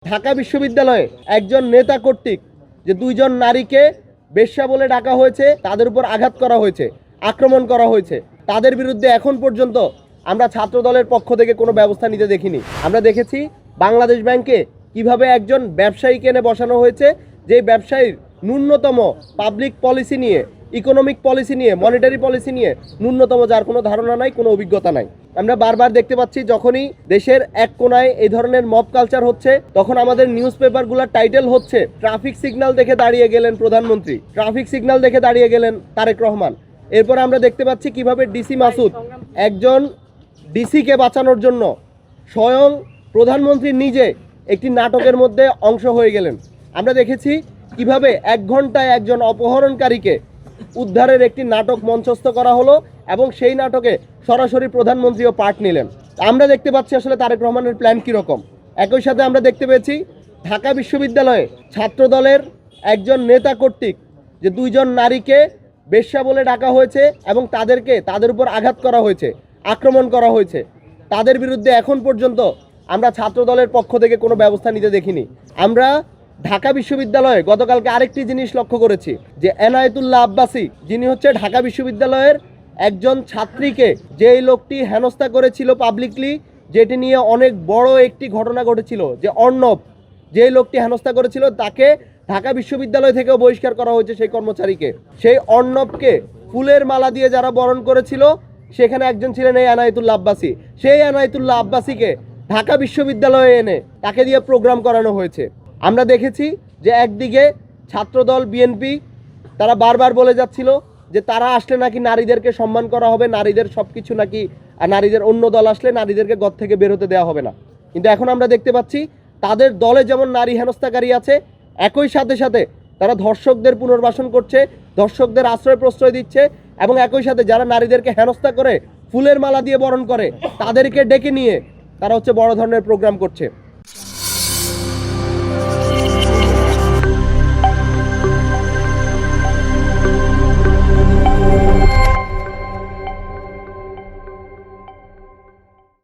ঢাকা বিশ্ববিদ্যালয়ে একজন নেতা কর্তৃক যে দুইজন নারীকে বেশ্যা বলে ডাকা হয়েছে, তাদের উপর আঘাত করা হয়েছে, আক্রমণ করা হয়েছে, তাদের বিরুদ্ধে এখন পর্যন্ত আমরা ছাত্রদলের পক্ষ থেকে কোনো ব্যবস্থা নিতে দেখিনি। আমরা দেখেছি বাংলাদেশ ব্যাংকে কিভাবে একজন ব্যবসায়ীকে এনে বসানো হয়েছে, যে ব্যবসায়ীর ন্যূনতম পাবলিক পলিসি নিয়ে, ইকোনমিক পলিসি নিয়ে, মনিটারি পলিসি নিয়ে ন্যূনতম যার কোনো ধারণা নাই, কোনো অভিজ্ঞতা নাই। আমরা বারবার দেখতে পাচ্ছি যখনই দেশের এক কোনায় এই ধরনের মব কালচার হচ্ছে, তখন আমাদের নিউজ পেপারগুলোর টাইটেল হচ্ছে ট্রাফিক সিগন্যাল দেখে দাঁড়িয়ে গেলেন প্রধানমন্ত্রী, ট্রাফিক সিগন্যাল দেখে দাঁড়িয়ে গেলেন তারেক রহমান। এরপর আমরা দেখতে পাচ্ছি কিভাবে ডিসি মাসুদ একজন ডিসিকে বাঁচানোর জন্য স্বয়ং প্রধানমন্ত্রী নিজে একটি নাটকের মধ্যে অংশ হয়ে গেলেন। আমরা দেখেছি কিভাবে 1 ঘন্টায় একজন অপহরণকারীকে উদ্ধারের একটি নাটক মঞ্চস্থ করা হলো এবং সেই নাটকে সরাসরি প্রধানমন্ত্রীও পার্ট নিলেন। আমরা দেখতে পাচ্ছি আসলে তারেক রহমানের প্ল্যান কীরকম। একই সাথে আমরা দেখতে পেয়েছি ঢাকা বিশ্ববিদ্যালয়ে ছাত্রদলের একজন নেতা কর্তৃক যে দুইজন নারীকে বেশ্যা বলে ডাকা হয়েছে এবং তাদের উপর আঘাত করা হয়েছে, আক্রমণ করা হয়েছে, তাদের বিরুদ্ধে এখন পর্যন্ত আমরা ছাত্রদলের পক্ষ থেকে কোনো ব্যবস্থা নিতে দেখিনি। আমরা ঢাকা বিশ্ববিদ্যালয়ে গতকালকে আরেকটি জিনিস লক্ষ্য করেছি যে এনায়েতুল্লাহ আব্বাসী, যিনি হচ্ছে ঢাকা বিশ্ববিদ্যালয়ের একজন ছাত্রীকে, যেই লোকটি হেনস্থা করেছিল পাবলিকলি, যেটি নিয়ে অনেক বড় একটি ঘটনা ঘটেছিল, যে অর্ণব, যেই লোকটি হেনস্থা করেছিল, তাকে ঢাকা বিশ্ববিদ্যালয় থেকেও বহিষ্কার করা হয়েছে। সেই কর্মচারীকে, সেই অর্ণবকে ফুলের মালা দিয়ে যারা বরণ করেছিল, সেখানে একজন ছিলেন এই এনায়েতুল্লাহ আব্বাসী। সেই এনায়েতুল্লাহ আব্বাসীকে ঢাকা বিশ্ববিদ্যালয়ে এনে তাকে দিয়ে প্রোগ্রাম করানো হয়েছে। আমরা দেখেছি যে একদিকে ছাত্রদল বিএনপি তারা বারবার বলে যাচ্ছিল যে তারা আসলে নাকি নারীদেরকে সম্মান করা হবে, নারীদের সব কিছু নাকি, আর নারীদের অন্য দল আসলে নারীদেরকে ঘর থেকে বের হতে দেওয়া হবে না। কিন্তু এখন আমরা দেখতে পাচ্ছি তাদের দলে যেমন নারী হেনস্থাকারী আছে, একই সাথে সাথে তারা ধর্ষকদের পুনর্বাসন করছে, ধর্ষকদের আশ্রয় প্রশ্রয় দিচ্ছে, এবং একই সাথে যারা নারীদেরকে হেনস্থা করে ফুলের মালা দিয়ে বরণ করে তাদেরকে ডেকে নিয়ে তারা হচ্ছে বড় ধরনের প্রোগ্রাম করছে।